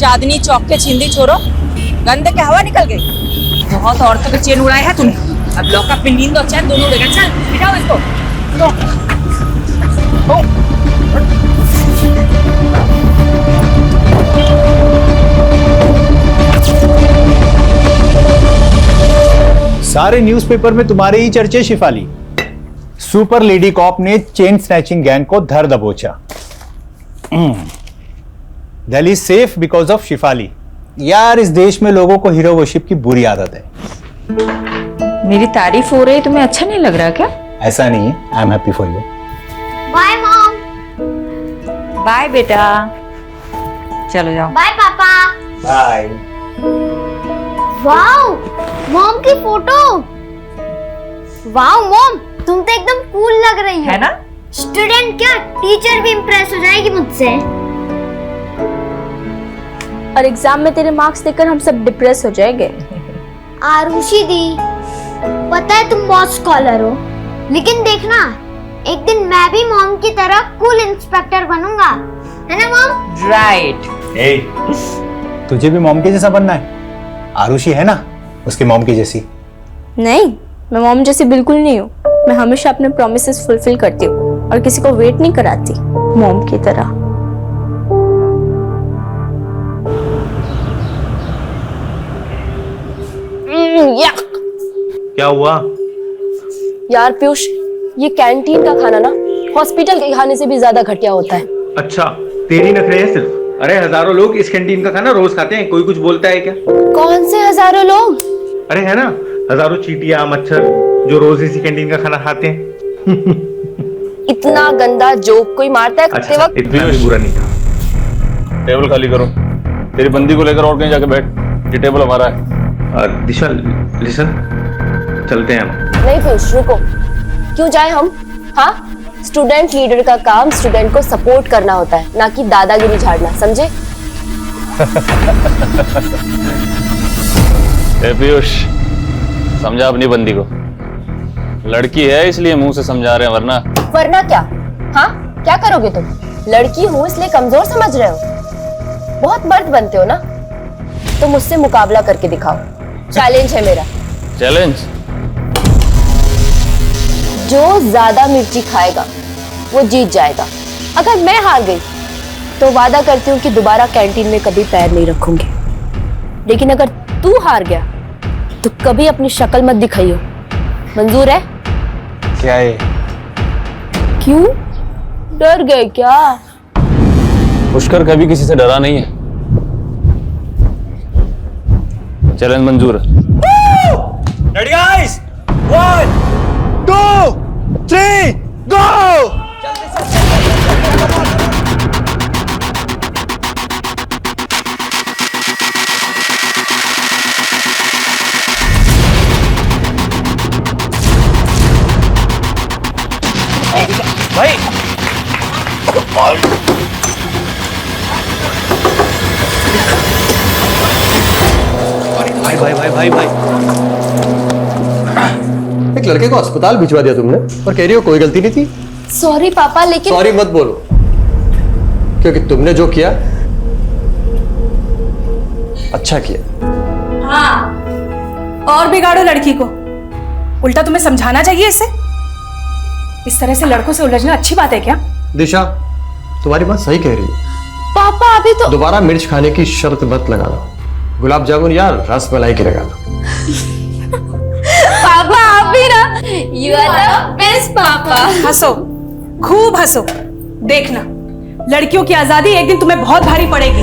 चांदनी चौक के छिंदी छोरो, गंदे के हवा निकल गई। बहुत औरतों के चैन उड़ाए हैं तूने। अब लॉकअप में नींद और चैन दोनों उड़ेगा। चल बिठाओ इसको। सारे न्यूज़पेपर में तुम्हारे ही चर्चे शिफाली। सुपर लेडी कॉप ने चेन स्नैचिंग गैंग को धर दबोचा। Delhi safe because of Shifali. यार इस देश में लोगों को हीरो वर्शिप की बुरी आदत है। मेरी तारीफ हो रही, तुम्हें अच्छा नहीं लग रहा क्या? ऐसा नहीं है, I am happy for you. Bye mom. Bye बेटा, चलो जाओ। Bye papa. Bye. Wow, mom की फोटो। वाओ मॉम, तुम तो एकदम कूल लग रही हो। है ना? स्टूडेंट क्या, टीचर भी इम्प्रेस हो जाएगी मुझसे। और एग्जाम में तेरे मार्क्स देखकर हम सब डिप्रेस हो जाएंगे। आरुषि दी, पता है तुम बहुत स्कॉलर हो, लेकिन देखना एक दिन मैं भी मॉम की तरह कूल इंस्पेक्टर बनूंगा, है ना मॉम? राइट। तुझे भी मॉम के जैसा बनना है? आरुषि है ना उसके मॉम की जैसी। नहीं, मैं मॉम जैसी बिल्कुल नहीं हूँ। मैं हमेशा अपने प्रॉमिसेस फुलफिल करती हूँ और किसी को वेट नहीं कराती मॉम की तरह। क्या हुआ? यार पीयूष, ये कैंटीन का खाना ना हॉस्पिटल के खाने से भी ज्यादा घटिया होता है। अच्छा, तेरी नखरे हैं सिर्फ। अरे हजारों लोग इस कैंटीन का खाना रोज खाते हैं, कोई कुछ बोलता है क्या? कौन से हजारों लोग? अरे है ना, हजारों चींटियां मच्छर जो रोज इसी कैंटीन का खाना खाते हैं। इतना गंदा जोक कोई मारता है खाते अच्छा, वक्त? इतना भी बुरा नहीं था। टेबल खाली करो। तेरी बंदी को लेकर और कहीं जाके बैठ। ये टेबल हमारा है। दिशा लिसन, चलते हैं हम। नहीं पीयूष, रुको। क्यों जाए हम? हाँ, स्टूडेंट लीडर का काम स्टूडेंट को सपोर्ट करना होता है, ना कि दादागिरी झाड़ना, समझे? पीयूष, समझा अपनी बंदी को। लड़की है इसलिए मुंह से समझा रहे हैं, वरना क्या? हाँ, क्या करोगे तुम? लड़की हूं इसलिए कमजोर समझ रहे हो? बहुत मर्द बनते हो ना, तो मुझसे मुकाबला करके दिखाओ। चैलेंज है मेरा। चैलेंज? जो ज्यादा मिर्ची खाएगा वो जीत जाएगा। अगर मैं हार गई तो वादा करती हूँ कि दोबारा कैंटीन में कभी पैर नहीं रखूंगी। लेकिन अगर तू हार गया तो कभी अपनी शक्ल मत दिखाइयो। मंजूर है? क्या है? क्यों डर गए क्या? पुष्कर कभी किसी से डरा नहीं है। चैलेंज मंजूर है। रेडी गाइस, 1 2 3 गो। भाई भाई भाई भाई भाई, एक लड़के को अस्पताल भिजवा दिया तुमने और कह रही हो कोई गलती नहीं थी। सॉरी पापा, लेकिन सॉरी मत बोलो, क्योंकि तुमने जो किया अच्छा किया। हाँ, और बिगाड़ो लड़की को। उल्टा तुम्हें समझाना चाहिए इसे। इस तरह से लड़कों से उलझना अच्छी बात है क्या? दिशा, तुम्हारी बात सही कह रही है। पापा अभी तो दोबारा मिर्च खाने की शर्त मत लगाना। गुलाब जामुन या रसमलाई की लगा दो। पापा आप भी ना, यू आर द बेस्ट पापा। हंसो, खूब हंसो। देखना, लड़कियों की आजादी एक दिन तुम्हें बहुत भारी पड़ेगी।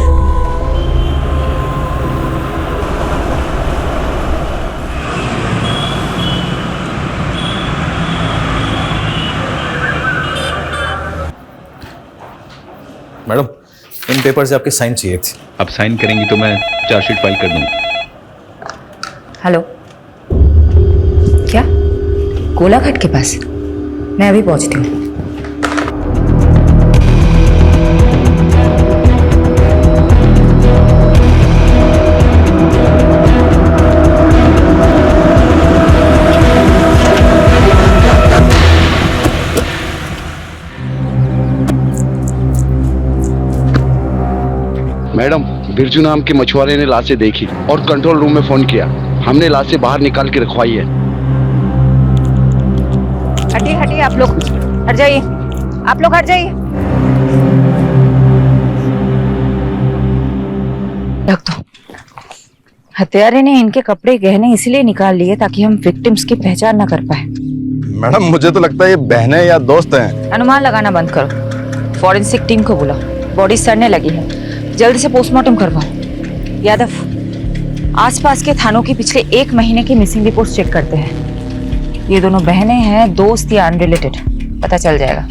मैडम, इन पेपर से आपके साइन चाहिए थे। अब साइन करेंगी तो मैं चार्जशीट फाइल कर दूंगा। हेलो, क्या कोलाघाट के पास? मैं अभी पहुंचती हूँ। मैडम, बिरजू नाम के मछुआरे ने लाशें देखी और कंट्रोल रूम में फोन किया। हमने लाशें बाहर निकाल के रखवाई है। हटिए हटिए, आप लोग हट जाइए, आप लोग हट जाइए। रख दो। हत्यारे ने इनके कपड़े गहने इसलिए निकाल लिए ताकि हम विक्टिम्स की पहचान न कर पाए। मैडम, मुझे तो लगता है ये बहनें या दोस्त हैं। अनुमान लगाना बंद करो। फॉरेंसिक टीम को बुलाओ, बॉडी सड़ने लगी है, जल्दी से पोस्टमार्टम करवाओ। यादव, आसपास के थानों की पिछले 1 महीने की मिसिंग रिपोर्ट चेक करते हैं। ये दोनों बहनें हैं, दोस्त या अनरिलेटेड, पता चल जाएगा।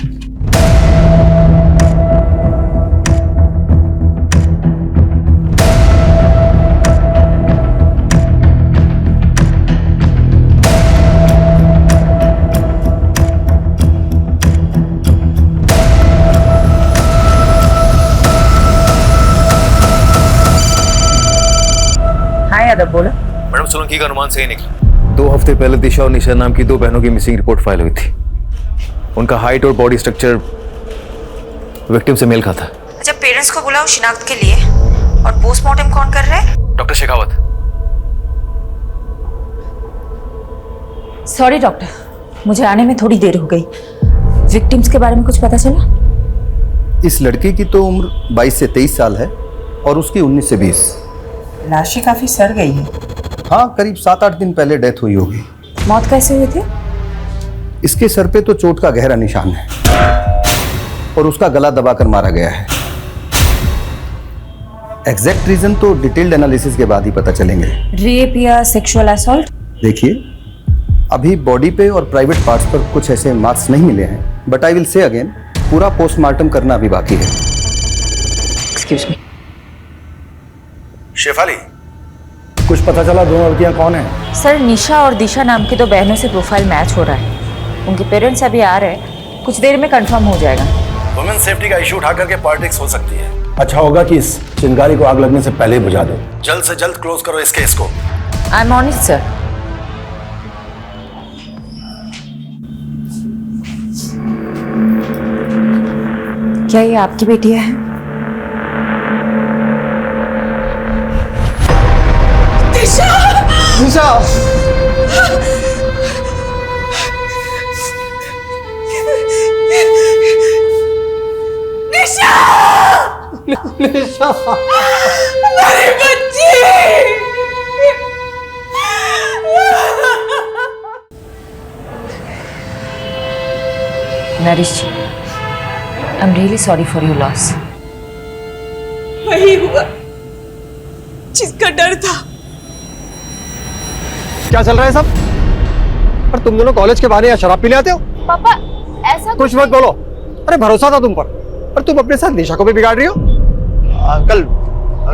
यादव बोलो। मैडम, सोलंकी का अनुमान सही निकला। 2 हफ्ते पहले दिशा और निशा नाम की 2 बहनों की मिसिंग रिपोर्ट फाइल हुई थी। उनका हाइट और बॉडी स्ट्रक्चर विक्टिम से मेल खाता। अच्छा, पेरेंट्स को बुलाओ शिनाख्त के लिए। और पोस्टमार्टम कौन कर रहा है? डॉक्टर शेखावत। सॉरी डॉक्टर, मुझे आने में थोड़ी देर हो गई। विक्टिम्स के बारे में कुछ पता चला? इस लड़की की तो उम्र 22 से 23 साल है और उसकी 19 से 20। लाशें काफी सड़ गई है। हाँ, करीब 7-8 दिन पहले डेथ हुई होगी। मौत कैसे हुई थी? इसके सर पे तो चोट का गहरा निशान है और उसका गला दबाकर मारा गया है। एग्जैक्ट रीजन तो डिटेल्ड एनालिसिस के बाद ही पता चलेंगे। रेप या सेक्सुअल असॉल्ट? देखिए, अभी बॉडी पे और प्राइवेट पार्ट्स पर कुछ ऐसे मार्क्स नहीं मिले हैं, but I will say again, पूरा पोस्टमार्टम करना अभी बाकी है। Excuse me. शेफाली, कुछ पता चला दोनों लड़कियां कौन हैं? सर, निशा और दिशा नाम की 2 बहनों से प्रोफाइल मैच हो रहा है। उनके पेरेंट्स अभी आ रहे हैं, कुछ देर में कंफर्म हो जाएगा। वुमेन सेफ्टी का इशू उठा करके पॉलिटिक्स हो सकती है। अच्छा होगा कि इस चिंगारी को आग लगने से पहले बुझा दो। जल्द से जल्द क्लोज करो इस केस को। I am on it sir. क्या ये आपकी बेटियां हैं? निशा! निशा! मेरी बच्ची! Narish ji, I am really sorry for your loss. वही हुआ जिसका डर था। क्या चल रहा है सब? और तुम दोनों कॉलेज के बाहर यहाँ शराब पीने आते हो? पापा, ऐसा कुछ मत बोलो। अरे भरोसा था तुम पर, और तुम अपने साथ निशा को भी बिगाड़ रही हो। अंकल,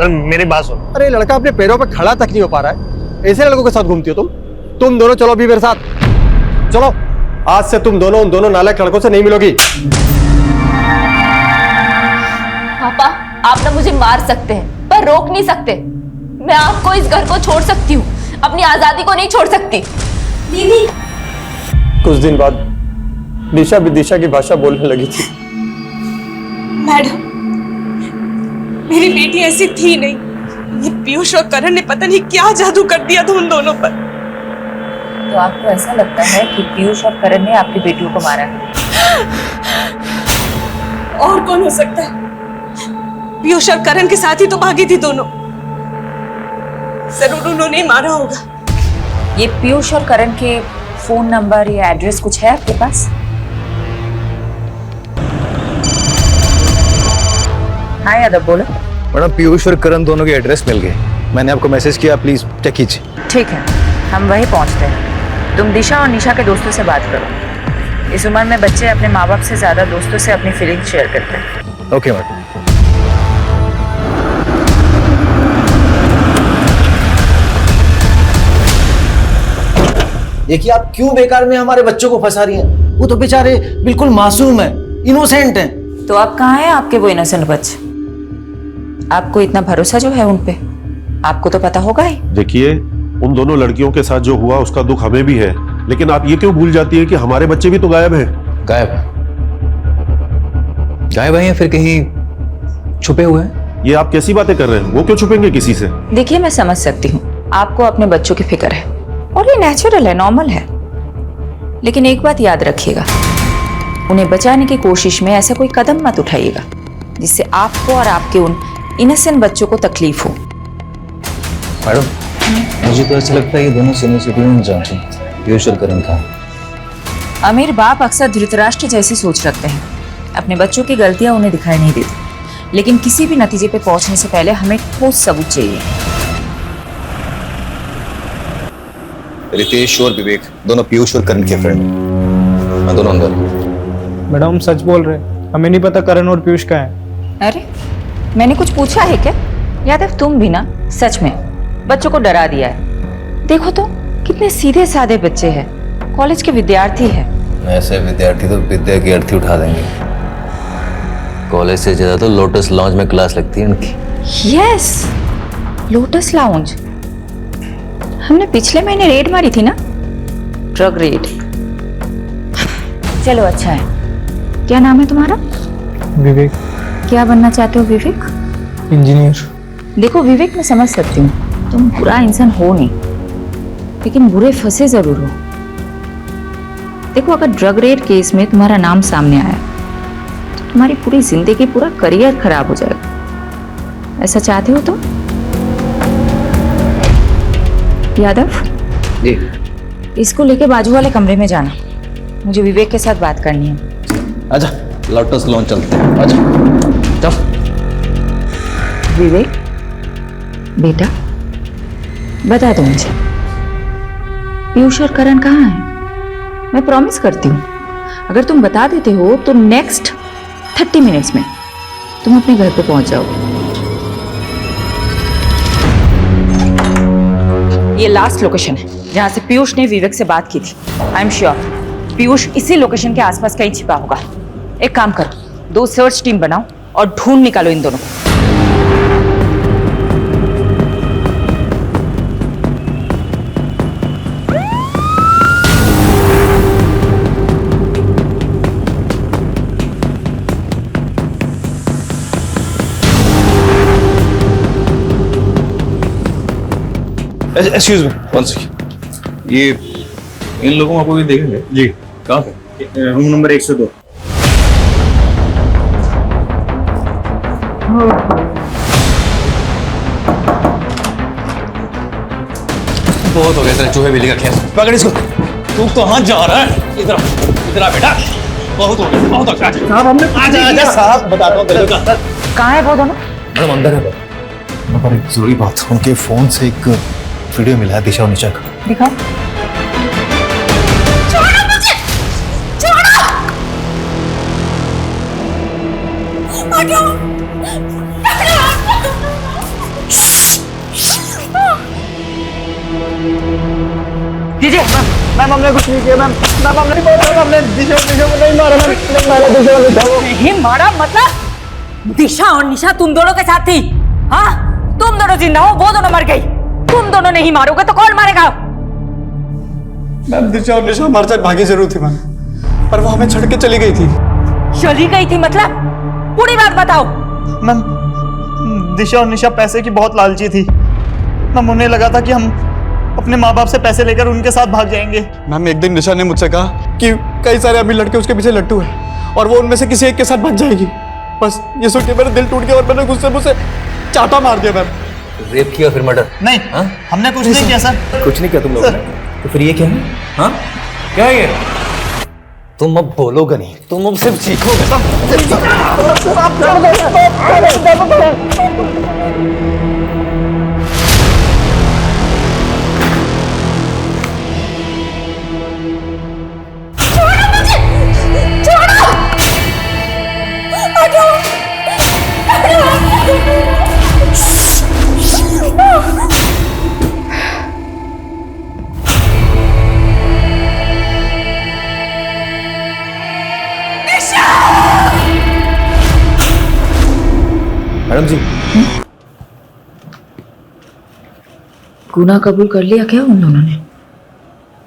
मेरी बात सुनो। अरे लड़का अपने पैरों पर खड़ा तक नहीं हो पा रहा है, ऐसे लड़कों के साथ घूमती हो तुम दोनों चलो अभी मेरे साथ। चलो, आज से तुम दोनों उन दोनों नालायक लड़कों से नहीं मिलोगी। पापा, आप ना मुझे मार सकते हैं पर रोक नहीं सकते। मैं आपको इस घर को छोड़ सकती हूँ, अपनी आजादी को नहीं छोड़ सकती। दीदी, कुछ दिन बाद दिशा भी दिशा की भाषा बोलने लगी थी। मैडम, मेरी बेटी ऐसी थी नहीं। ये पीयूष और करण ने पता नहीं क्या जादू कर दिया था उन दोनों पर। तो आपको ऐसा लगता है कि पीयूष और करण ने आपकी बेटियों को मारा है? और कौन हो सकता है? पीयूष और करण के साथ ही तो भागी थी दोनों। जरूर उन्होंने ही मारा होगा। ये पीयूष और करण के फोन नंबर या एड्रेस कुछ है आपके पास? हाँ यादव, बोलो। मैडम, पीयूष और करण दोनों के एड्रेस मिल गए। मैंने आपको मैसेज किया, प्लीज चेक कीजिए। ठीक है, हम वहीं पहुंचते हैं। तुम दिशा और निशा के दोस्तों से बात करो। इस उम्र में बच्चे अपने माँ बाप से ज्यादा दोस्तों से अपनी फीलिंग शेयर करते हैं। Okay madam. देखिए आप क्यों बेकार में हमारे बच्चों को फंसा रही हैं। वो तो बेचारे बिल्कुल मासूम हैं, इनोसेंट हैं। तो अब कहाँ है आपके वो इनोसेंट बच्चे? आपको इतना भरोसा जो है उन पे, आपको तो पता होगा ही। देखिए, उन दोनों लड़कियों के साथ जो हुआ उसका दुख हमें भी है, लेकिन आप ये क्यों भूल जाती है कि हमारे बच्चे भी तो गायब हैं। गायब गायब हैं या फिर कहीं छुपे हुए हैं? ये आप कैसी बातें कर रहे हैं? वो क्यों छुपेंगे किसी से? देखिए मैं समझ सकती हूँ, आपको अपने बच्चों की फिक्र है और ये नेचुरल है, नॉर्मल है। लेकिन एक बात याद रखिएगा, उन्हें बचाने की कोशिश में ऐसा कोई कदम मत उठाइएगा जिससे आपको और आपके उन इनोसेंट बच्चों को तकलीफ हो। मैडम, मुझे तो ऐसा लगता है ये दोनों सीनियर सिटीजन जान चाहिए, पीयूष और करण का। अमीर बाप अक्सर धृतराष्ट्र जैसी सोच रखते हैं, अपने बच्चों की गलतियां उन्हें दिखाई नहीं देती, लेकिन किसी भी नतीजे पे पहुंचने से पहले हमें ठोस सबूत चाहिए। रितेश और विवेक दोनों पीयूष और करण के फ्रेंड, मैं दोनों अंदर। मैडम सच बोल रहे हैं, हमें नहीं पता करण और पीयूष का है। अरे मैंने कुछ पूछा है क्या? यादव तुम भी ना सच में बच्चों को डरा दिया है। देखो तो कितने सीधे साधे बच्चे हैं, कॉलेज के विद्यार्थी हैं। ऐसे विद्यार्थी तो विद्या की अर्थी उठा देंगे। कॉलेज से ज्यादा तो लोटस लॉन्च में क्लास लगती है उनकी। Yes, lotus lounge. हमने पिछले महीने रेड मारी थी ना, ड्रग रेड। चलो अच्छा है। क्या नाम है तुम्हारा? विवेक। क्या बनना चाहते हो विवेक? इंजीनियर। देखो विवेक, मैं समझ सकती हूँ तुम बुरा इंसान हो नहीं, लेकिन बुरे फंसे जरूर हो। देखो अगर ड्रग रेड केस में तुम्हारा नाम सामने आया तो तुम्हारी पूरी जिंदगी, पूरा करियर खराब हो जाएगा। ऐसा चाहते हो तुम? यादव जी। इसको लेके बाजू वाले कमरे में जाना, मुझे विवेक के साथ बात करनी है। आजा, लोटस लॉन्च चलते हैं। आजा चल। विवेक बेटा बता दो मुझे, पीयूष और करण कहाँ हैं? मैं प्रॉमिस करती हूँ अगर तुम बता देते हो तो नेक्स्ट 30 मिनट्स में तुम अपने घर पे पहुंच जाओगे। ये लास्ट लोकेशन है जहां से पीयूष ने विवेक से बात की थी। आई एम श्योर पीयूष इसी लोकेशन के आसपास कहीं छिपा होगा। एक काम करो, 2 सर्च टीम बनाओ और ढूंढ निकालो इन दोनों को। Excuse me, one second. ये इन लोगों को आप भी देखेंगे? जी। कहाँ पे? Room number 102। बहुत हो गया तेरे चूहे बिल्ली का खेल। पकड़ इसको। तू कहाँ जा रहा है? इधर इधर आ बेटा। बहुत हो गया, बहुत हो गया। साहब हमने आजा साहब, बताता हूँ तेरे को। कहाँ है वो दोनों? मैडम अंदर है। पर एक जरूरी बात, उनके फोन से एक वीडियो मिला है दिशा और निशा का। दिखाओ। छोड़ो मुझे, छोड़ो। दीजिए मैम, हमने कुछ नहीं किया मैम। मैम हमने नहीं मारा, हमने दिशा को नहीं मारा मैम। नहीं मारा दिशा और निशा को। नहीं मारा मतलब? दिशा और निशा तुम दोनों के साथ थी? हाँ, तुम दोनों जिंदा हो, वो दोनों मर गई। तुम दोनों नहीं मारोगे तो कौन मारेगा? मैम दिशा और निशा हमारे साथ भागी जरूर थी मैम, पर वो हमें छोड़ के चली गई थी। चली गई थी मतलब? पूरी बात बताओ। मैम दिशा और निशा पैसे की बहुत लालची थी मैम। उन्हें लगा था कि हम अपने माँ बाप से पैसे लेकर उनके साथ भाग जाएंगे। मैम एक दिन निशा ने मुझसे कहा कि कई सारे अमीर लड़के उसके पीछे लट्टू हैं और वो उनमें से किसी एक के साथ भाग जाएगी। बस ये सुन के मेरा दिल टूट गया और मैंने गुस्से मुझसे चाटा मार दिया मैम। रेप किया फिर मर्डर? नहीं हा? हमने कुछ नहीं किया सर। कुछ नहीं किया तुम लोगों ने? तो फिर ये क्या है? हाँ क्या है ये? तुम अब बोलोगे नहीं, तुम अब सिर्फ सीखोगे। मैडम जी, गुनाह कबूल कर लिया क्या उन दोनों ने?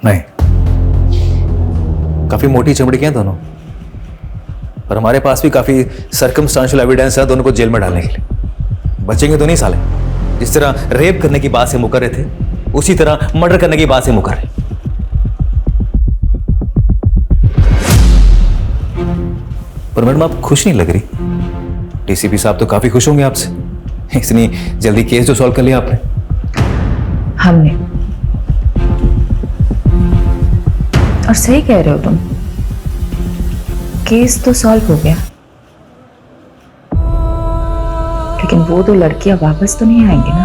नहीं, काफी मोटी चमड़ी के हैं दोनों, और हमारे पास भी काफी सर्कमस्टांशियल एविडेंस है दोनों को जेल में डालने के लिए। बचेंगे तो नहीं साले। जिस तरह रेप करने की बात से मुकर रहे थे, उसी तरह मर्डर करने की बात से मुकर रहे। पर मैडम आप खुश नहीं लग रही। डीसीपी साहब तो काफी खुश होंगे आपसे, इतनी जल्दी केस जो सॉल्व कर लिया आपने। हमने, और सही कह रहे हो तुम, केस तो सॉल्व हो गया, लेकिन वो दो लड़कियां वापस तो नहीं आएंगी ना।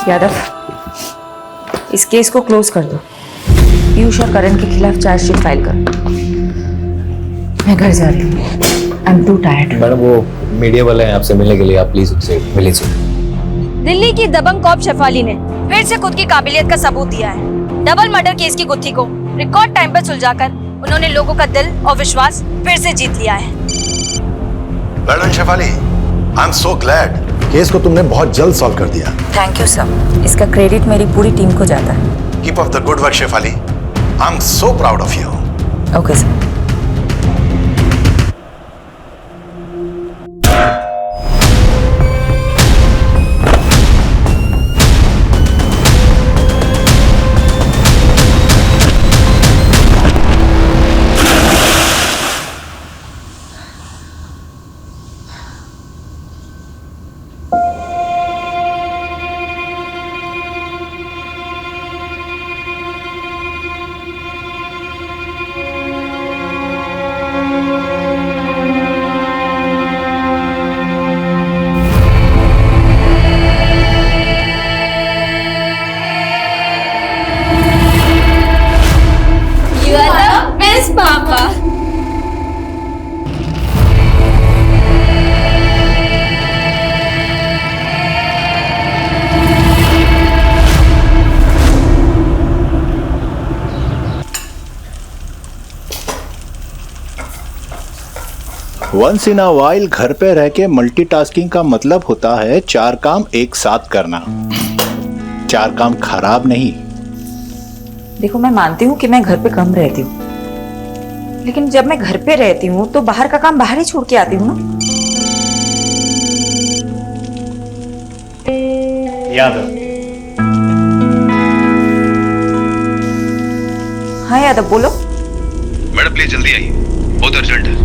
यादव, इस केस को क्लोज कर दो। पीयूष और करण के खिलाफ चार्जशीट फाइल करो। मैं घर जा रही हूँ। I am to tired. Madam वो मीडिया वाले हैं आपसे मिलने के लिए, आप प्लीज उनसे मिल लीजिए। दिल्ली की दबंग कॉप शेफाली ने फिर से खुद की काबिलियत का सबूत दिया है। डबल मर्डर केस की गुत्थी को रिकॉर्ड टाइम पर सुलझाकर उन्होंने लोगों का दिल और विश्वास फिर से जीत लिया है। Madam Shefali, I am so glad, case को तुमने बहुत जल्द सॉल्व कर दिया। थैंक यू सर, इसका क्रेडिट मेरी पूरी टीम को जाता है। Keep up the good work Shefali, I am so proud of you. Okay sir. Once in a while घर पे रह के मल्टीटास्किंग का मतलब होता है 4 काम एक साथ करना। 4 काम खराब नहीं। देखो, मैं मानती हूँ कि मैं घर पे कम रहती हूँ, लेकिन जब मैं घर पे रहती हूँ तो बाहर का काम बाहर ही छोड़ के आती हूँ ना। यादव। हाँ यादव, बोलो। मैडम प्लीज जल्दी आइए, बहुत अर्जेंट है।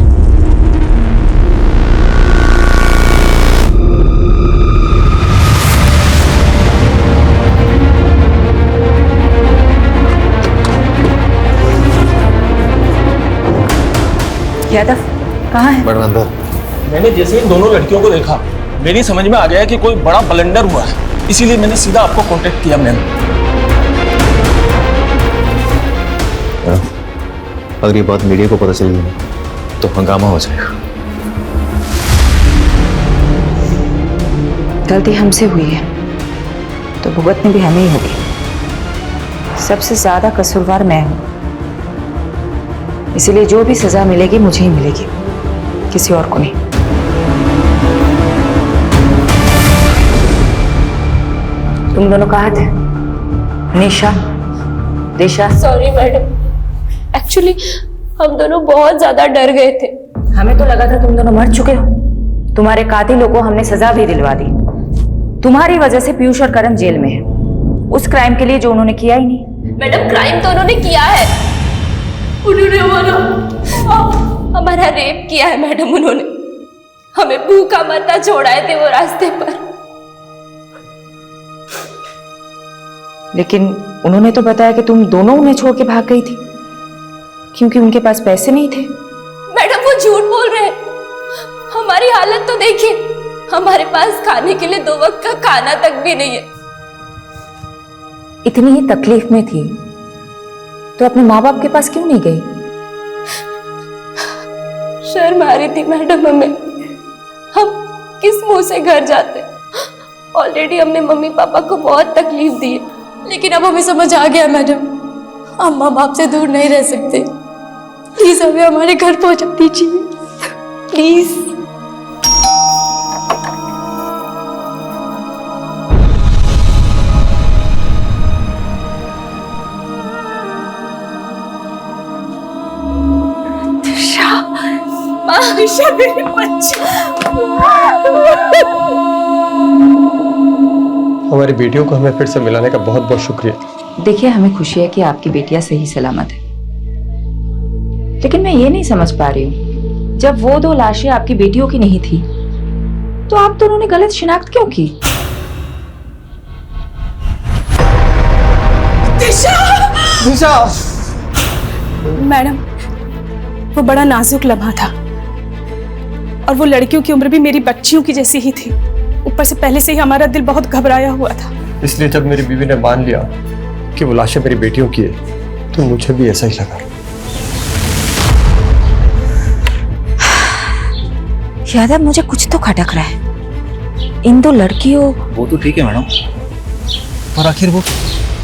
यादव कहाँ है? मैडम अंदर। मैंने जैसे इन दोनों लड़कियों को देखा, मेरी समझ में आ गया कि कोई बड़ा ब्लंडर हुआ है, इसीलिए मैंने सीधा आपको कांटेक्ट किया। मैम, अगर ये बात मीडिया को पता चल गई तो हंगामा हो जाएगा। गलती हमसे हुई है तो भुगतनी भी हमें ही होगी। सबसे ज्यादा कसूरवार मैं हूं, इसीलिए जो भी सजा मिलेगी मुझे ही मिलेगी, किसी और को नहीं। तुम दोनों कहाँ थे? निशा, दिशा? सॉरी मैडम, एक्चुअली हम दोनों बहुत ज्यादा डर गए थे। हमें तो लगा था तुम दोनों मर चुके हो। तुम्हारे कातिलों को हमने सजा भी दिलवा दी। तुम्हारी वजह से पीयूष और करण जेल में है, उस क्राइम के लिए जो उन्होंने किया ही नहीं। मैडम, क्राइम तो उन्होंने किया है। उन्होंने हमारा रेप किया है मैडम। उन्होंने हमें भूखा मरना छोड़ाए थे वो रास्ते पर। लेकिन उन्होंने तो बताया कि तुम दोनों उन्हें छोड़ के भाग गई थी क्योंकि उनके पास पैसे नहीं थे। मैडम वो झूठ बोल रहे हैं। हमारी हालत तो देखिए, हमारे पास खाने के लिए 2 वक्त का खाना तक भी नहीं है। इतनी ही तकलीफ में थी तो अपने माँ बाप के पास क्यों नहीं गई? शर्म आ रही थी मैडम हमें। हम किस मुंह से घर जाते? ऑलरेडी हमने मम्मी पापा को बहुत तकलीफ दी है, लेकिन अब हमें समझ आ गया मैडम, हम माँ बाप से दूर नहीं रह सकते। प्लीज हमें हमारे घर पहुंचा दीजिए, प्लीज। दिशा मेरी बच्ची। हमारी बेटियों को हमें फिर से मिलाने का बहुत बहुत शुक्रिया। देखिए, हमें खुशी है कि आपकी बेटियां सही सलामत है, लेकिन मैं ये नहीं समझ पा रही हूँ, जब वो 2 लाशें आपकी बेटियों की नहीं थी तो आप दोनों ने गलत शिनाख्त क्यों की? दिशा मैडम, वो बड़ा नाजुक लम्हा था और वो लड़कियों की उम्र भी मेरी बच्चियों की जैसी ही थी। ऊपर से पहले से ही हमारा दिल बहुत घबराया हुआ था। इसलिए जब मेरी बीवी ने मान लिया कि वो लाशें मेरी बेटियों की है तो मुझे भी ऐसा ही लगा। यादव, मुझे कुछ तो खटक रहा है। इन 2 लड़कियों। वो तो ठीक है मैडम, पर आखिर वो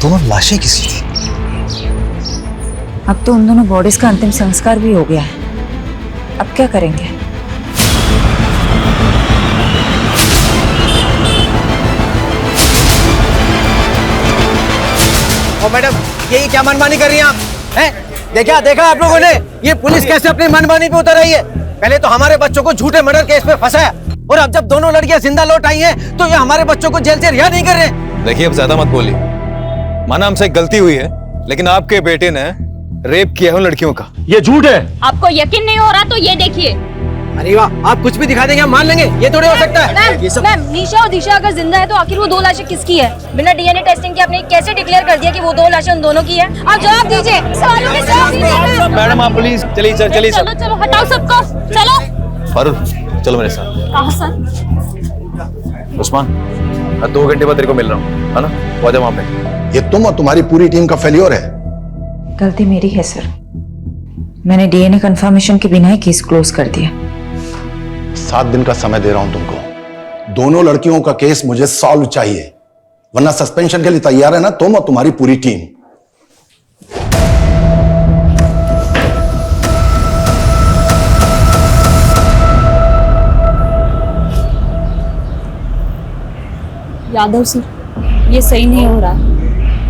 दोनों लाशें किसकी थी? अब तो उन दोनों बॉडीज का अंतिम संस्कार भी हो गया है। अब क्या करेंगे? ओ मैडम, ये क्या मनमानी कर रही हैं आप? हैं? देखा आप लोगों ने ये पुलिस कैसे अपनी मनमानी पे उतर आई है? पहले तो हमारे बच्चों को झूठे मर्डर केस में फंसाया और अब जब दोनों लड़कियां जिंदा लौट आई हैं तो ये हमारे बच्चों को जेल से रिहा नहीं कर रहे। देखिए, अब ज्यादा मत बोलिए। माना हमसे गलती हुई है, लेकिन आपके बेटे ने रेप किया है उन लड़कियों का। ये झूठ है। आपको यकीन नहीं हो रहा तो ये देखिए। अरे वाह, आप कुछ भी दिखा देंगे हम मान लेंगे, ये थोड़ी हो सकता है। मैम, निशा और दिशा अगर जिंदा है तो आखिर वो 2 लाशें किसकी है? बिना डीएनए टेस्टिंग के आपने कैसे डिक्लेयर कर दिया कि वो 2 लाशें उन दोनों की है? आप जवाब दीजिए, सवालों के जवाब दीजिए। मैडम आप प्लीज चलिए सर, चलिए सर। चलो हटाओ सबको, चलो। फारूक चलो मेरे साथ। कहाँ सर? उस्मान, मैं 2 घंटे बाद तेरे को मिल रहा हूँ, है ना? वो आ जा वहाँ पे। ये तुम और तुम्हारी पूरी टीम का फेल्योर है। गलती मेरी है सर, मैंने डीएनए कंफर्मेशन के बिना ही केस क्लोज कर दिया। 7 दिन का समय दे रहा हूं तुमको। दोनों लड़कियों का केस मुझे सॉल्व चाहिए, वरना सस्पेंशन के लिए तैयार है ना तुम और तुम्हारी पूरी टीम? यादव सर, ये सही नहीं हो रहा है।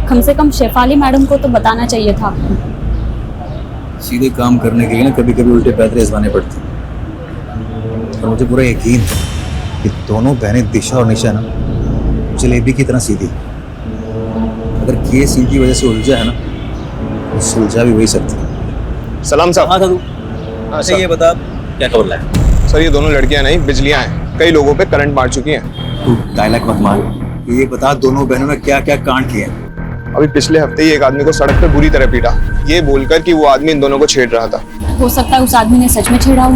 कम से कम शेफाली मैडम को तो बताना चाहिए था आपको। सीधे काम करने के लिए ना कभी कभी उल्टे पैदरे आजमाने पड़ते हैं। और मुझे पूरा यकीन है कि दोनों बहनें दिशा और निशा ना जलेबी की तरह सीधी। अगर केस इनकी वजह से उलझा है ना तो सुलझा भी वही सकती है। सलाम साहब। हाँ दादू, अच्छा ये बता क्या खबर लाया? सर, ये दोनों लड़कियां नहीं बिजलियां हैं, कई लोगों पे करंट मार चुकी हैं। तू डायलॉग मत मार, ये बता दोनों बहनों ने क्या क्या कांड किए हैं? अभी पिछले हफ्ते ही एक आदमी को सड़क पे बुरी तरह पीटा, ये बोलकर कि वो आदमी इन दोनों को छेड़ रहा था। हो सकता है उस आदमी ने सच में छेड़ा हो।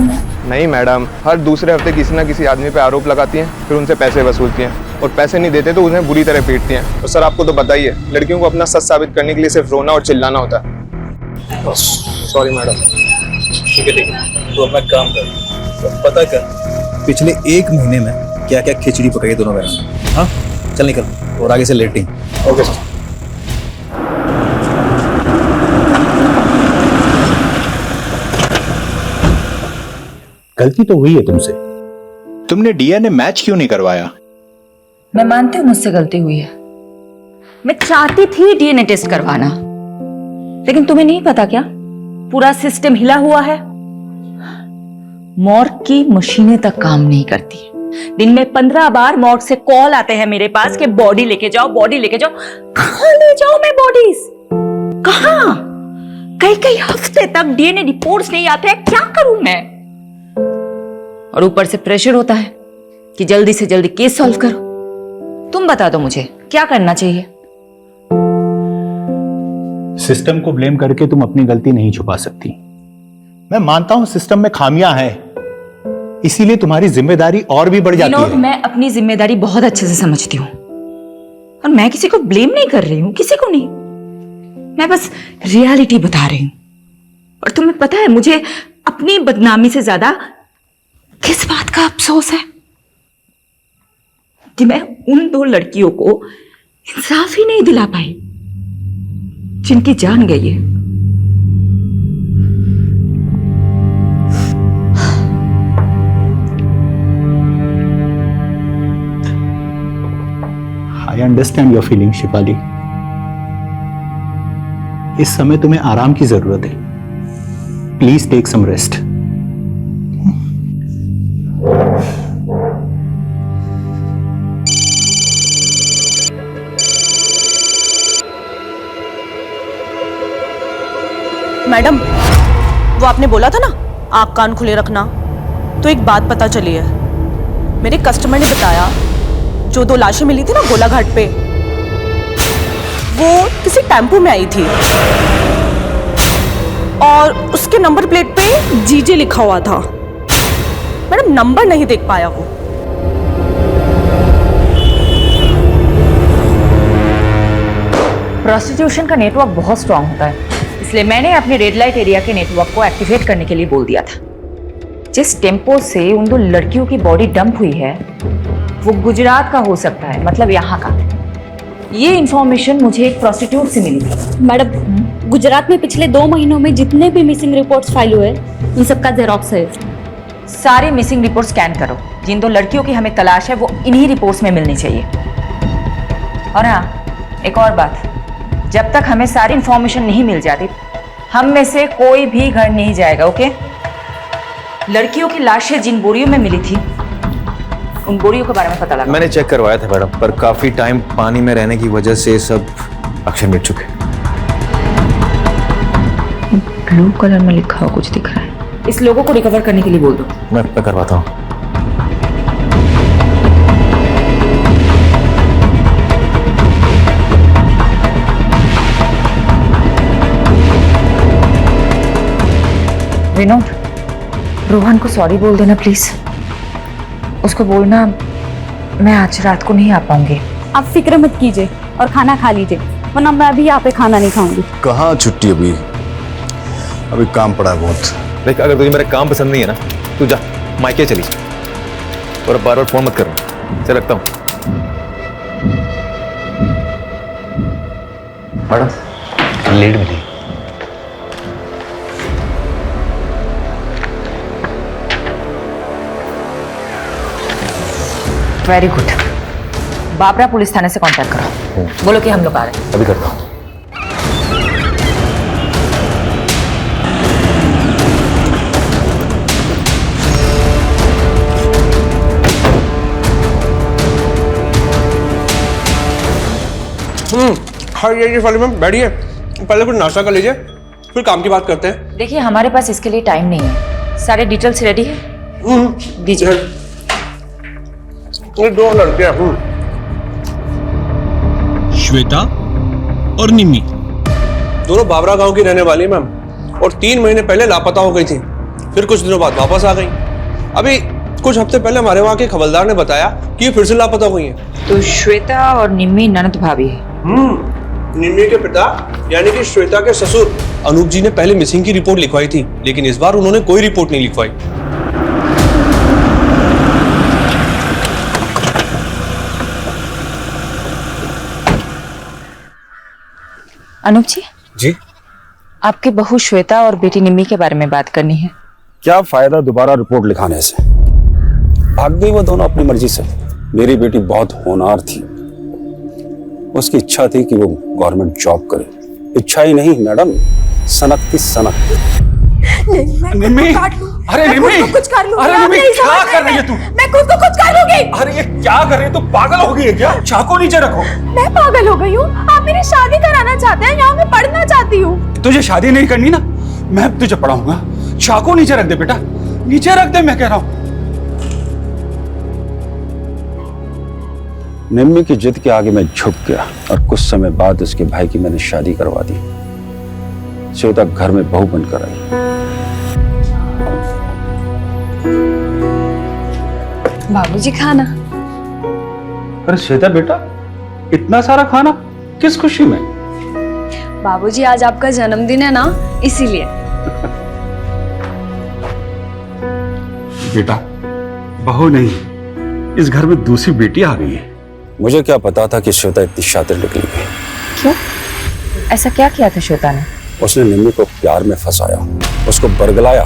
नहीं मैडम, हर दूसरे हफ्ते किसी ना किसी आदमी पे आरोप लगाती हैं, फिर उनसे पैसे वसूलती हैं और पैसे नहीं देते तो उन्हें बुरी तरह पीटती हैं। और सर आपको तो पता ही है, लड़कियों को अपना सच साबित करने के लिए सिर्फ रोना और चिल्लाना होता है। Sorry madam. ठीक है, तो अपना काम कर, पता कर पिछले 1 महीने में क्या क्या खिचड़ी पकाई दोनों बहनों ने। हाँ चल निकल, और आगे से लेट नहीं। Okay sir. गलती तो हुई है तुमसे, तुमने डीएनए मैच क्यों नहीं करवाया? मैं मानती हूँ मुझसे गलती हुई है, मैं चाहती थी डीएनए टेस्ट करवाना, लेकिन तुम्हें नहीं पता क्या, पूरा सिस्टम हिला हुआ है। मॉर्ग की मशीनें तक काम नहीं करती। दिन में 15 बार मॉर्ग से कॉल आते हैं मेरे पास कि बॉडी लेके जाओ, बॉडी लेके जाओ। कहां ले जाओ मैं बॉडीज? कहां? कई हफ्ते तक डीएनए रिपोर्ट्स नहीं आते हैं, क्या करूं मैं? और ऊपर से प्रेशर होता है कि जल्दी से जल्दी केस सॉल्व करो। तुम बता दो मुझे क्या करना चाहिए? सिस्टम को ब्लेम करके तुम अपनी गलती नहीं छुपा सकती। मैं मानता हूं सिस्टम में खामियां हैं, इसीलिए तुम्हारी जिम्मेदारी और भी बढ़ जाती है। मैं अपनी जिम्मेदारी बहुत अच्छे से समझती हूँ और मैं किसी को ब्लेम नहीं कर रही हूँ, किसी को नहीं। मैं बस रियलिटी बता रही हूँ। और तुम्हें पता है मुझे अपनी बदनामी से ज्यादा किस बात का अफसोस है कि मैं उन 2 लड़कियों को इंसाफ ही नहीं दिला पाई जिनकी जान गई है। I understand your feeling Shifali. इस समय तुम्हें आराम की जरूरत है। Please take some rest. Madam, वो आपने बोला था ना आँख कान खुले रखना, तो एक बात पता चली है। मेरे कस्टमर ने बताया जो 2 लाशें मिली थी ना गोलाघाट पे, वो किसी टेम्पो में आई थी और उसके नंबर प्लेट पे जीजे लिखा हुआ था। मैडम नंबर नहीं देख पाया वो। प्रोस्टिट्यूशन का नेटवर्क बहुत स्ट्रांग होता है, इसलिए मैंने अपने रेड लाइट एरिया के नेटवर्क को एक्टिवेट करने के लिए बोल दिया था। जिस टेम्पो से उन 2 लड़कियों की बॉडी डंप हुई है वो गुजरात का हो सकता है, मतलब यहाँ का। ये इंफॉर्मेशन मुझे एक प्रोस्टिट्यूट से मिली थी। मैडम, गुजरात में पिछले 2 महीनों में जितने भी मिसिंग रिपोर्ट्स फाइल हुए उन सबका जेरोक्स है। सारे मिसिंग रिपोर्ट स्कैन करो। जिन 2 लड़कियों की हमें तलाश है वो इन्हीं रिपोर्ट्स में मिलनी चाहिए। और हाँ, एक और बात, जब तक हमें सारी इंफॉर्मेशन नहीं मिल जाती हम में से कोई भी घर नहीं जाएगा, ओके? लड़कियों की लाशें जिन बोरियों में मिली थी उन बोरियों के बारे में पता लगा। मैंने चेक करवाया था मैडम, पर काफी टाइम पानी में रहने की वजह से सब अक्षर मिट चुके। ब्लू कलर में लिखा हुआ कुछ दिख रहा है। इस लोगों को रिकवर करने के लिए बोल दो। मैं करवाता हूँ। विनोद, रोहन को सॉरी बोल देना प्लीज। उसको बोलना मैं आज रात को नहीं आ पाऊंगी। आप फिक्र मत कीजिए और खाना खा लीजिए, वरना मैं अभी यहाँ पे खाना नहीं खाऊंगी। कहाँ छुट्टी? अभी काम पड़ा है बहुत। देख, अगर तुझे मेरा काम पसंद नहीं है ना, तू जा मायके चली और बार बार फोन मत करना। चल रखता हूँ। मैडम लेट मिली। Very good. बाबरा पुलिस थाने से कांटेक्ट करो, बोलो कि हम लोग आ रहे हैं। अभी करता हूँ। हाँ ये वाली मैम बैठिए, पहले कुछ नाश्ता कर लीजिए फिर काम की बात करते हैं। देखिए हमारे पास इसके लिए टाइम नहीं है। सारे डिटेल्स रेडी है, दीजिए। ये 2 लड़के हैं, श्वेता और निम्मी, दोनों बाबरा गांव की रहने वाली है मैम, और 3 महीने पहले लापता हो गई थी, फिर कुछ दिनों बाद वापस आ गई। अभी कुछ हफ्ते पहले हमारे वहाँ के खबरदार ने बताया कि ये फिर से लापता हुई हैं। तो श्वेता और निम्मी ननद भाभी है। निम्मी के पिता यानी कि श्वेता के ससुर अनूप जी ने पहले मिसिंग की रिपोर्ट लिखवाई थी, लेकिन इस बार उन्होंने कोई रिपोर्ट नहीं लिखवाई। अनूप जी, जी आपकी बहू श्वेता और बेटी निम्मी के बारे में बात करनी है। क्या फायदा दोबारा रिपोर्ट लिखाने से? भाग गई वो दोनों अपनी मर्जी से। मेरी बेटी बहुत होनहार थी, उसकी इच्छा थी कि वो गवर्नमेंट जॉब करे। इच्छा ही नहीं मैडम, सनक थी सनक। निम्मी, अरे निम्मी, कुछ कर लूंगी। अरे निम्मी क्या कर रही है तू? मैं खुद को कुछ कर लूंगी। अरे ये क्या कर रही है? तू पागल हो गई है क्या? चाकू नीचे रखो। मैं पागल हो गई हूँ? आप मेरी शादी कराना चाहते हैं? यहाँ मैं पढ़ना चाहती हूँ। तुझे शादी नहीं करनी ना, मैं तुझे पढ़ाऊंगा। चाकू नीचे रख दे बेटा, नीचे रख दे, मैं कह रहा हूँ। निम्मी की जिद के आगे मैं झुक गया और कुछ समय बाद उसके भाई की मैंने शादी करवा दी। श्वेता घर में बहू बनकर आई। बाबूजी खाना। अरे श्वेता बेटा, इतना सारा खाना किस खुशी में? बाबूजी आज आपका जन्मदिन है ना, इसीलिए। बेटा, बहू नहीं, इस घर में दूसरी बेटी आ गई है। मुझे क्या पता था कि श्वेता इतनी शातिर निकलेगी। क्यों? ऐसा क्या किया था श्वेता ने? उसने निम्मी को प्यार में फंसाया, उसको बरगलाया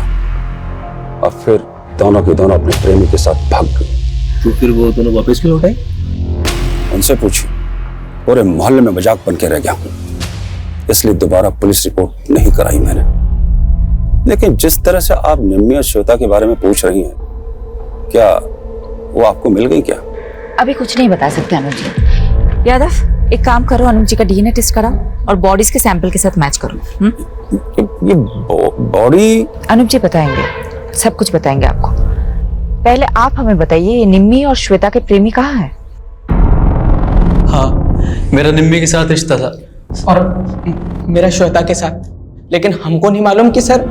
और फिर दोनों के दोनों अपने प्रेमी के साथ भाग गई। तो फिर वो दोनों वापस क्यों लौट आई? उनसे पूछी। पूरे मोहल्ले में मजाक बन के रह गया हूं, इसलिए दोबारा पुलिस रिपोर्ट नहीं कराई मैंने। लेकिन जिस तरह से आप निम्मी और श्वेता के बारे में पूछ रही हैं, क्या वो आपको मिल गई क्या? अभी कुछ नहीं बता सकते अनुज जी। यादव, एक काम करो, अनुज जी का डीएनए टेस्ट कराओ और बॉडीज के सैंपल के साथ मैच करो। ये बॉडी। अनुप जी बताएंगे, सब कुछ बताएंगे आपको। पहले आप हमें बताइए, ये निम्मी और श्वेता के प्रेमी कहाँ हैं? हाँ, मेरा निम्मी के साथ रिश्ता था और मेरा श्वेता के साथ, लेकिन हमको नहीं मालूम कि सर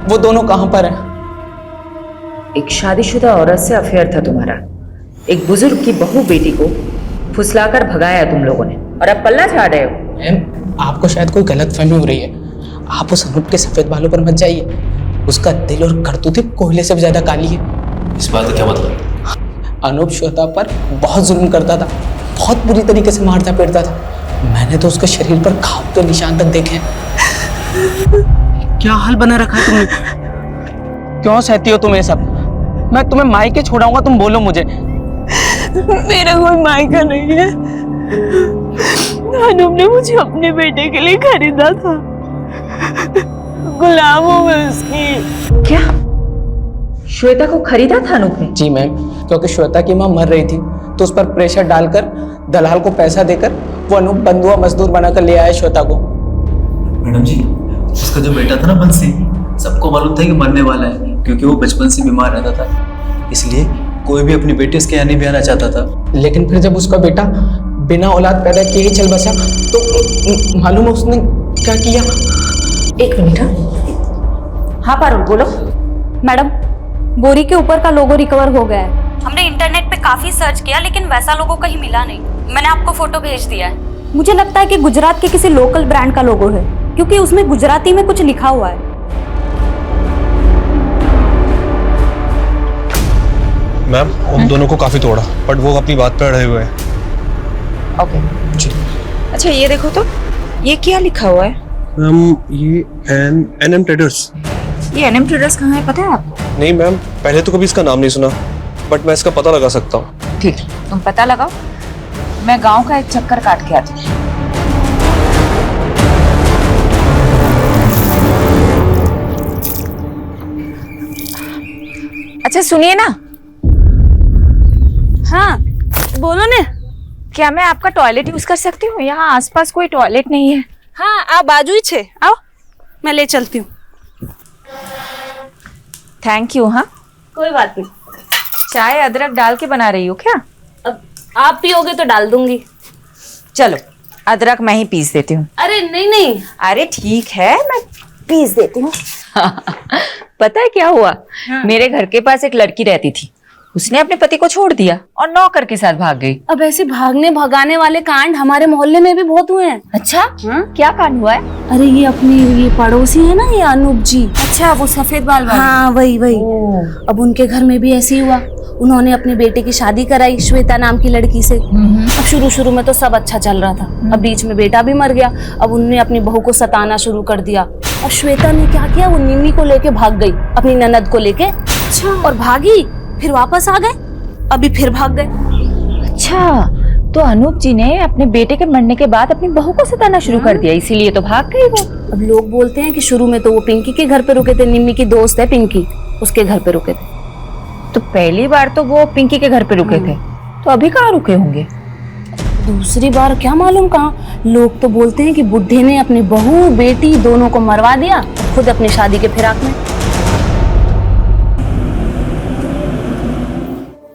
वो दोनों कहाँ पर हैं। एक शादीशुदा औरत से अफेयर था तुम्हारा, एक बुजुर्ग की बहू बेटी को फुसलाकर भगाया तुम लोगों ने, और अब पल्ला झाड़ रहे हो। मैम, आपको शायद कोई गलतफहमी हो रही है। आप उस अनुप के सफेद बालों पर मत जाइए, उसका दिल और करतूतें कोयले से भी ज्यादा काली है। इस बात का क्या मतलब? अनुप श्वेता पर बहुत जुल्म करता था, बहुत बुरी तरीके से मारता पीटता था। मैंने तो उसके शरीर पर घाव के निशान तक देखे। क्या हाल बना रखा है तुमने? क्यों सहती हो तुम ये सब? मैं तुम्हें मायके छोड़ाऊंगा, तुम बोलो मुझे। मेरा कोई मायका नहीं है। अनुप ने मुझे अपने बेटे के लिए खरीदा था, गुलाम हूं मैं उसकी। क्या श्वेता को खरीदा था अनुप ने? जी मैम, क्योंकि श्वेता की मां मर रही थी, तो उस पर प्रेशर डालकर दलाल को पैसा देकर वो अनुप बंधुआ मजदूर बनाकर ले आया श्वेता को। मैडम जी, उसका जो बेटा था ना बंसी, सबको मालूम था कि मरने वाला है, क्योंकि वो बचपन से बीमार रहता था, इसलिए कोई भी अपनी बेटी उसके यहाँ नहीं भी आना चाहता था। लेकिन फिर जब उसका बेटा बिना औलाद पैदा किए ही चल बसा, तो मालूम है उसने क्या किया? एक मिनट। हाँ पारुल बोलो। मैडम, बोरी के ऊपर का लोगो रिकवर हो गया है। हमने इंटरनेट पे काफी सर्च किया, लेकिन वैसा लोगो कहीं मिला नहीं। मैंने आपको फोटो भेज दिया है। मुझे लगता है कि गुजरात के किसी लोकल ब्रांड का लोगो है, क्योंकि उसमें गुजराती में कुछ लिखा हुआ है। मैम, उन दोनों को काफी तोड़ा, बट वो अपनी बात पे अड़े हुए हैं। ओके जी। अच्छा ये देखो तो, ये क्या लिखा हुआ है? मैम, ये एनएम ट्रेडर्स। ये एनएम ट्रेडर्स कहाँ है, पता है आपको? नहीं मैम, पहले तो कभी इसका नाम नहीं सुना, बट मैं इसका पता लगा सकता हूँ। ठीक, तुम पता लगाओ, मैं गांव का एक चक्कर काट के आती हूँ। अच्छा सुनिए ना। हाँ बोलो ने। क्या मैं आपका टॉयलेट यूज कर सकती हूँ? यहाँ आसपास कोई टॉयलेट नहीं है। हाँ आप बाजू ही छे, आओ मैं ले चलती हूँ। Thank you. हाँ कोई बात नहीं। चाय अदरक डाल के बना रही हो क्या? अब आप पियोगे तो डाल दूंगी। चलो अदरक मैं ही पीस देती हूँ। अरे नहीं नहीं। अरे ठीक है, मैं पीस देती हूँ। पता है क्या हुआ? हाँ। मेरे घर के पास एक लड़की रहती थी, उसने अपने पति को छोड़ दिया और नौकर के साथ भाग गई। अब ऐसे भागने भगाने वाले कांड हमारे मोहल्ले में भी बहुत हुए हैं। अच्छा हाँ? क्या कांड हुआ है? अरे ये अपनी ये पड़ोसी है ना, ये अनूप जी। अच्छा वो सफेद बाल वाले? हाँ वही वही। अब उनके घर में भी ऐसे ही हुआ। उन्होंने अपने बेटे की शादी कराई श्वेता नाम की लड़की से। अब शुरू में तो सब अच्छा चल रहा था, अब बीच में बेटा भी मर गया। अब उन्होंने अपनी बहू को सताना शुरू कर दिया, और श्वेता ने क्या किया, वो निम्मी को लेके भाग गई, अपनी ननद को लेके। अच्छा। और भागी, फिर वापस आ गए, अभी फिर भाग गए। अच्छा, तो अनूप जी ने अपने बेटे के मरने के बाद अपनी बहू को सताना शुरू कर दिया, इसीलिए तो भाग गई वो। अब लोग बोलते हैं कि शुरू में तो वो पिंकी के घर पे रुके थे, निम्मी की दोस्त है पिंकी, उसके घर पे रुके थे। तो पहली बार तो वो पिंकी के घर पे रुके थे, तो अभी कहाँ रुके होंगे? दूसरी बार क्या मालूम कहाँ। लोग तो बोलते हैं कि बुड्ढे ने अपनी बहू बेटी दोनों को मरवा दिया, खुद अपनी शादी के फिराक में।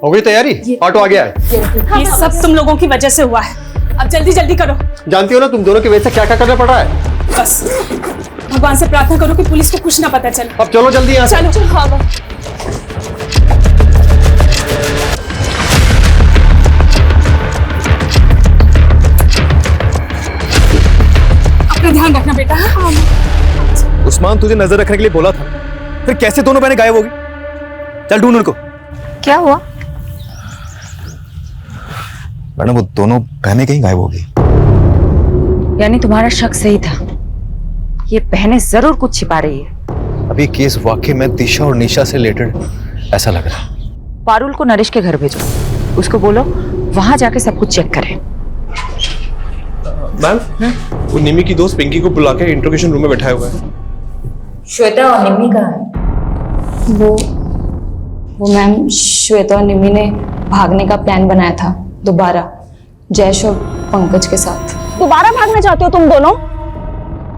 हो गई तैयारी? ऑटो आ गया है। ये सब तुम लोगों की वजह से हुआ है, अब जल्दी जल्दी करो। जानती हो ना तुम दोनों की वजह से क्या क्या करना पड़ रहा है। बस भगवान से प्रार्थना करो कि पुलिस को कुछ ना पता चले। अब चलो जल्दी यहाँ से। चलो। हाँ अपना ध्यान रखना बेटा। उस्मान तुझे नजर रखने के लिए बोला था, फिर कैसे दोनों बहनें गायब हो गई? चल ढूंढ उनको। क्या हुआ? मैडम वो दोनों बहनें कहीं गायब हो गई। यानी तुम्हारा शक सही था, ये बहनें जरूर कुछ छिपा रही है। अभी केस वाकई में दिशा और निशा से रिलेटेड ऐसा लग रहा है। पारुल को नरेश के घर भेजो, उसको बोलो वहां जाके सब कुछ चेक करे। मैम, वो निमी की दोस्त पिंकी को बुला के इंट्रोगेशन रूम में बैठाया हुआ है। श्वेता और निम्मी कहाँ है? वो मैम, श्वेता और निम्मी ने भागने का प्लान बनाया था दोबारा, जयेश और पंकज के साथ। दोबारा भागना चाहते हो तुम दोनों?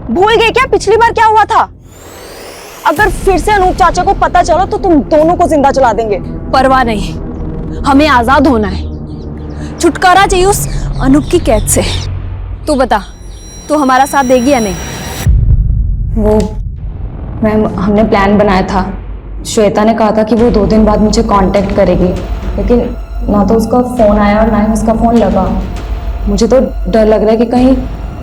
भूल गए क्या पिछली बार क्या हुआ था? अगर फिर से अनूप चाचा को पता चला तो तुम दोनों को जिंदा जला देंगे। परवाह नहीं, हमें आजाद होना है, छुटकारा चाहिए उस अनूप की कैद से। तू बता, तू हमारा साथ देगी या नहीं? वो मैम, हमने प्लान बनाया था। श्वेता ने कहा था कि वो 2 दिन बाद मुझे कांटेक्ट करेगी, लेकिन ना तो उसका फोन आया और ना ही उसका फोन लगा। मुझे तो डर लग रहा है कि कहीं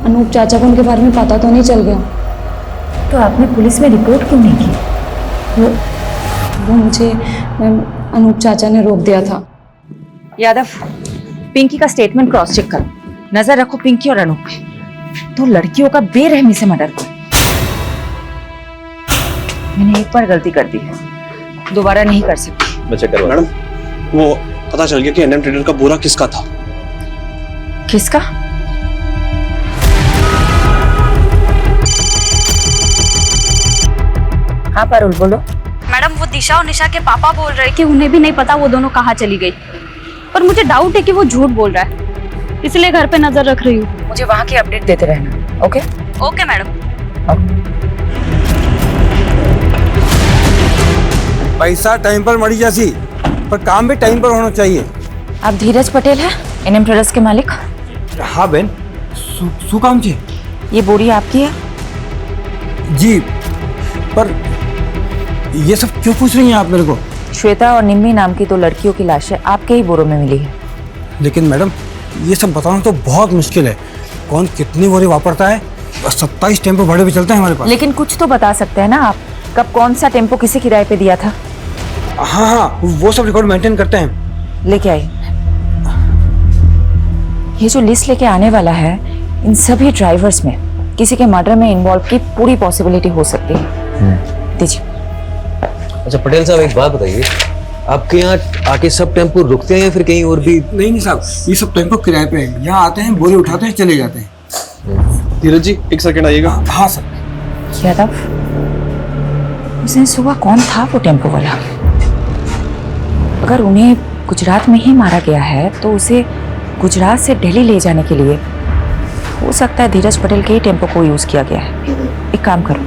अनूप चाचा को उनके बारे में पता तो नहीं चल गया। तो आपने पुलिस में रिपोर्ट क्यों नहीं की? वो मुझे मैम अनूप चाचा ने रोक दिया था। यादव, पिंकी का स्टेटमेंट क्रॉस चेक करो, नजर रखो पिंकी और अनूप पे। तो लड़कियों का बेरहमी से मर्डर कर। मैंने एक बार गलती कर दी है, दोबारा नहीं कर सकती। मैं चेक करवा। मैडम, वो पता चल गया कि एनएम ट्रेडर का बोरा किसका था। किसका? हाँ पारुल, बोलो। मैडम, वो दिशा और निशा के पापा बोल रहे कि उन्हें भी नहीं पता वो दोनों कहाँ चली गई, पर मुझे डाउट है कि वो झूठ बोल रहा है, इसलिए घर पे नजर रख रही हूँ। मुझे वहाँ की अपडेट देते रहना। Okay okay madam. पैसा टाइम पर मरी जैसी, पर काम भी टाइम पर होना चाहिए। आप धीरज पटेल है, एनएम ट्रेडर्स के मालिक? हाँ बहन, सु काम जी। ये बोरी आपकी है? जी, पर ये सब क्यों पूछ रही हैं आप मेरे को? श्वेता और निम्मी नाम की 2 लड़कियों की लाशें आपके ही बोरों में मिली है। लेकिन मैडम, ये सब बताना तो बहुत मुश्किल है। कौन कितनी बोरी वापरता है? 27 टेम्पो भाड़े पे चलते हैं हमारे पास। लेकिन कुछ तो बता सकते हैं ना आप, कब कौन सा टेम्पो किसे किराए पे दिया था? हाँ, वो सब रिकॉर्ड मेंटेन करते हैं। लेके आइए। ये जो लिस्ट लेके आने वाला है, इन सभी ड्राइवर्स में किसी के मर्डर में इन्वॉल्व की पूरी पॉसिबिलिटी हो सकती है। दीजिए। अच्छा पटेल साहब, एक बात बताइए, आपके यहाँ आके सब टेम्पो रुकते हैं या फिर कहीं और भी? नहीं साहब, ये सब टेम्पो किराए पे है। यहाँ आते हैं, बोरी उठाते हैं, चले जाते हैं। धीरज जी, एक सेकंड आइएगा। हाँ सर। यादव, उस दिन सुबह कौन था वो टेम्पो वाला? अगर उन्हें गुजरात में ही मारा गया है तो उसे गुजरात से दिल्ली ले जाने के लिए हो सकता है धीरज पटेल के ही टेम्पो को यूज किया गया है। एक काम करो,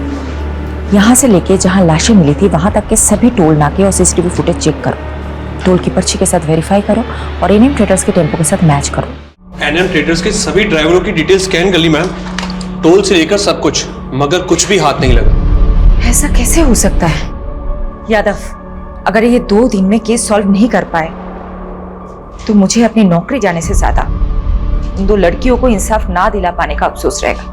यहाँ से लेके जहाँ लाशें मिली थी वहां तक के सभी टोल नाके और सीसीटीवी फुटेज चेक करो, टोल की पर्ची के साथ वेरीफाई करो और एनएम ट्रेडर्स के टेम्पो के साथ मैच करो। एनएम ट्रेडर्स के सभी ड्राइवरों की डिटेल स्कैन कर ली मैम, टोल से लेकर सब कुछ, मगर कुछ भी हाथ नहीं लगा। ऐसा कैसे हो सकता है यादव? अगर ये 2 दिन में केस सॉल्व नहीं कर पाए तो मुझे अपनी नौकरी जाने से ज्यादा उन 2 लड़कियों को इंसाफ ना दिला पाने का अफसोस रहेगा।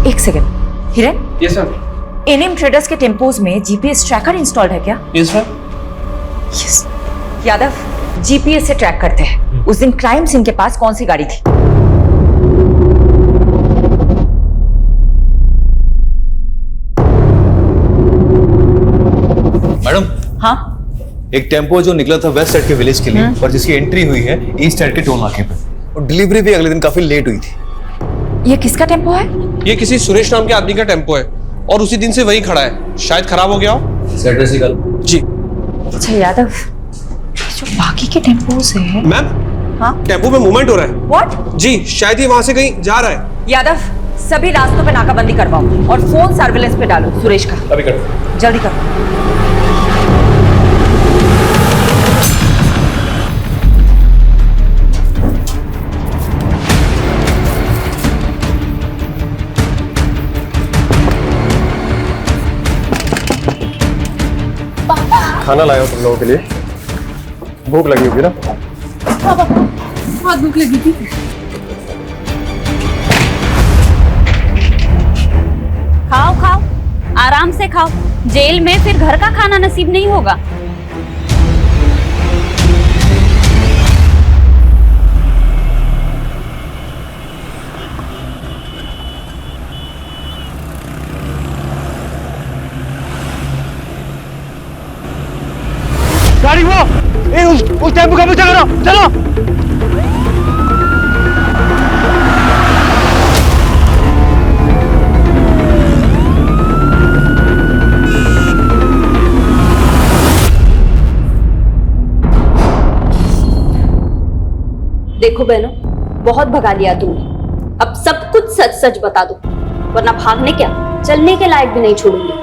एक सेकंड, हिरन। Yes sir. एनएम ट्रेडर्स के टेम्पोज में जीपीएस ट्रैकर इंस्टॉल्ड है क्या? Yes sir. Yes. Yadav, GPS से ट्रैक करते हैं उस दिन क्राइम सीन के पास कौन सी गाड़ी थी। मैडम। हाँ, एक टेम्पो जो निकला था वेस्ट साइड के विलेज के लिए और जिसकी एंट्री हुई है ईस्ट साइड के टोल नाके पे, और डिलीवरी भी अगले दिन काफी लेट हुई थी। ये किसका टेम्पो है? ये किसी सुरेश नाम के आदमी का टेम्पो है और उसी दिन से वही खड़ा है, शायद खराब हो गया हो। जी। अच्छा यादव, जो बाकी के टेम्पोज है। मैम, हाँ, टेम्पो में मूवमेंट हो रहा है। व्हाट? जी, शायद ये वहां से कहीं जा रहा है। यादव, सभी रास्तों पे नाकाबंदी करवाओ और फोन सर्विलेंस पे डालो सुरेश का। अभी करो। जल्दी करो। खाना लाया हूं तुम लोगों के लिए, भूख लगी होगी ना? बहुत भूख लगी थी। खाओ खाओ, आराम से खाओ, जेल में फिर घर का खाना नसीब नहीं होगा। गाड़ी वो उस टेम्पो का पीछा करो, चलो। देखो बहनों, बहुत भगा लिया तुमने। अब सब कुछ सच सच बता दो, वरना भागने क्या चलने के लायक भी नहीं छोड़ूंगी।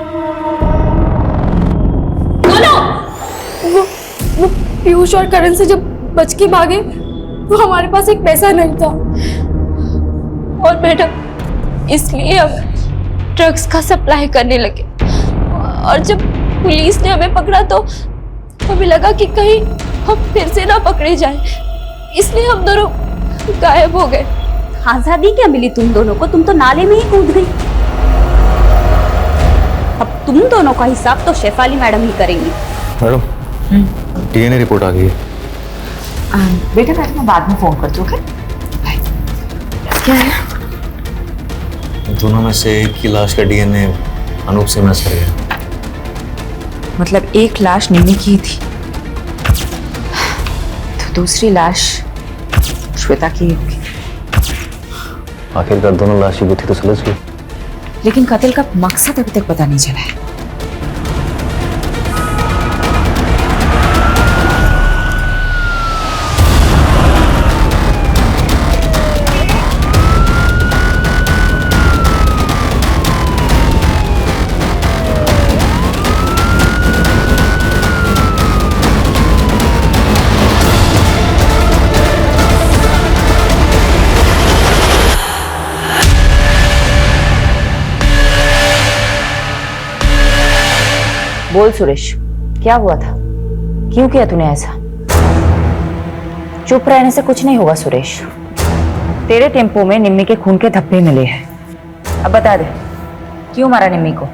बोलो। वो पीयूष और करण से जब बच के भागे तो हमारे पास एक पैसा नहीं था, और मैडम इसलिए हम ड्रग्स का सप्लाई करने लगे। और जब पुलिस ने हमें पकड़ा तो हमें लगा कि कहीं हम फिर से ना पकड़े जाएं, इसलिए हम दोनों गायब हो गए। आजादी क्या मिली तुम दोनों को? तुम तो नाले में ही कूद गई। अब तुम दोनों का हिसाब तो शेफाली मैडम ही करेंगी। मैडम, डीएनए रिपोर्ट आ गई है। बेटा मैं बाद में फोन करती हूँ, ओके? क्या है? दोनों में से एक की लाश का डीएनए अनूप से मैच कर गया। मतलब एक लाश निम्मी की थी तो दूसरी लाश श्वेता की होगी। आखिरकार दोनों लाशें गुत्थी तो सुलझ गई, लेकिन कत्ल का मकसद अभी तक पता नहीं चला है। बोल सुरेश, क्या हुआ था? क्यों किया तूने ऐसा? चुप रहने से कुछ नहीं होगा सुरेश। तेरे टेम्पो में निम्मी के खून के धब्बे मिले हैं। अब बता दे, क्यों मारा निम्मी को?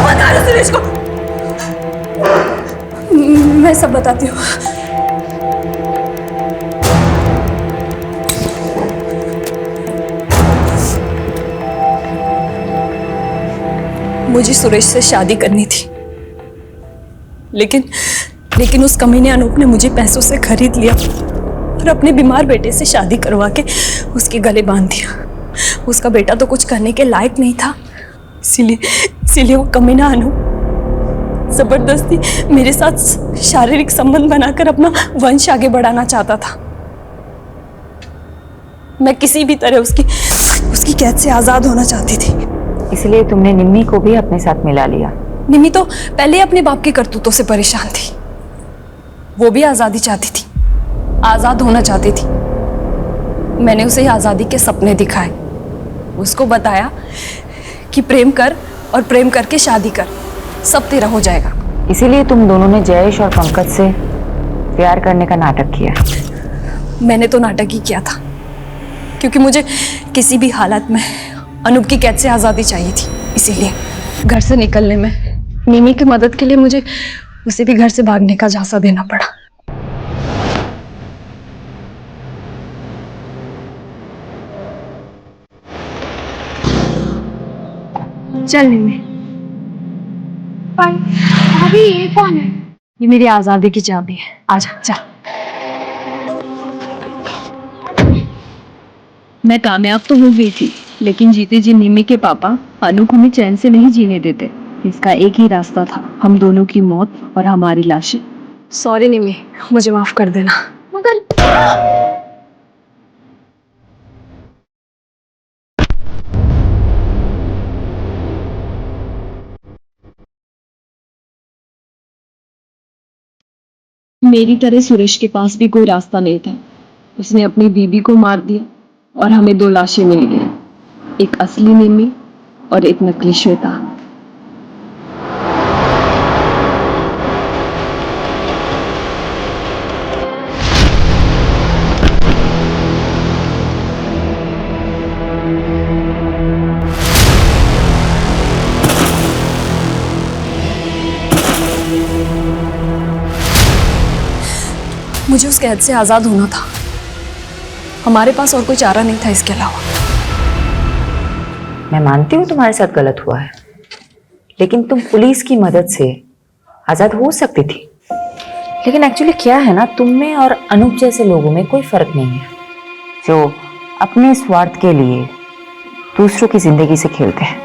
बता दे सुरेश को। मैं सब बताती हूँ। मुझे सुरेश से शादी करनी थी, लेकिन उस कमीने अनूप ने मुझे पैसों से खरीद लिया और अपने बीमार बेटे से शादी करवा के उसके गले बांध दिया। उसका बेटा तो कुछ करने के लायक नहीं था, इसीलिए वो कमीना अनूप जबरदस्ती मेरे साथ शारीरिक संबंध बनाकर अपना वंश आगे बढ़ाना चाहता था। मैं किसी भी तरह उसकी कैद से आजाद होना चाहती थी। इसलिए तुमने निम्मी को भी अपने साथ मिला लिया। निम्मी तो पहले अपने बाप की करतूतों से परेशान थी। वो भी आजादी चाहती थी, आजाद होना चाहती थी। मैंने उसे आजादी के सपने दिखाए, उसको बताया कि प्रेम कर और प्रेम करके शादी कर, सब तेरा हो जाएगा। इसीलिए तुम दोनों ने जयेश और पंकज से प्यार करने का नाटक किया। मैंने तो नाटक ही किया था, क्योंकि मुझे किसी भी हालत में अनूप की कैद से आजादी चाहिए थी। इसीलिए घर से निकलने में निम्मी की मदद के लिए मुझे उसे भी घर से भागने का झांसा देना पड़ा। चल निम्मी। भाभी ये कौन है? ये मेरी आजादी की चाबी है। आजा चल। मैं कामयाब तो हो गई थी, लेकिन जीते जी निम्मी के पापा अनु को हमें चैन से नहीं जीने देते। इसका एक ही रास्ता था, हम दोनों की मौत और हमारी लाशें। सॉरी निम्मी, मुझे माफ कर देना। मगर मेरी तरह सुरेश के पास भी कोई रास्ता नहीं था। उसने अपनी बीबी को मार दिया और हमें 2 लाशें मिल गई, एक असली निम्मी और एक नकली श्वेता। मुझे उस कैद से आजाद होना था। हमारे पास और कोई चारा नहीं था इसके अलावा। मैं मानती हूँ तुम्हारे साथ गलत हुआ है, लेकिन तुम पुलिस की मदद से आजाद हो सकती थी। लेकिन एक्चुअली क्या है ना, तुम में और अनूप जैसे लोगों में कोई फर्क नहीं है, जो अपने स्वार्थ के लिए दूसरों की जिंदगी से खेलते हैं।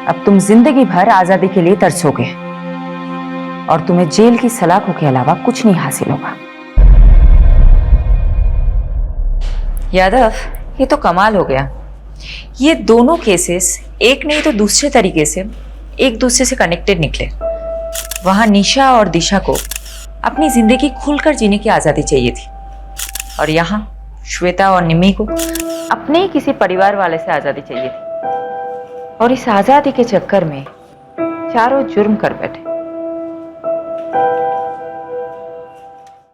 अब तुम जिंदगी भर आजादी के लिए तरसोगे और तुम्हें जेल की सलाखों के अलावा कुछ नहीं हासिल होगा। यादव, ये तो कमाल हो गया। ये दोनों केसेस एक नहीं तो दूसरे तरीके से एक दूसरे से कनेक्टेड निकले। वहां निशा और दिशा को अपनी जिंदगी खुलकर जीने की आजादी चाहिए थी और यहाँ श्वेता और निम्मी को अपने ही किसी परिवार वाले से आजादी चाहिए थी और इस आजादी के चक्कर में चारों जुर्म कर बैठे।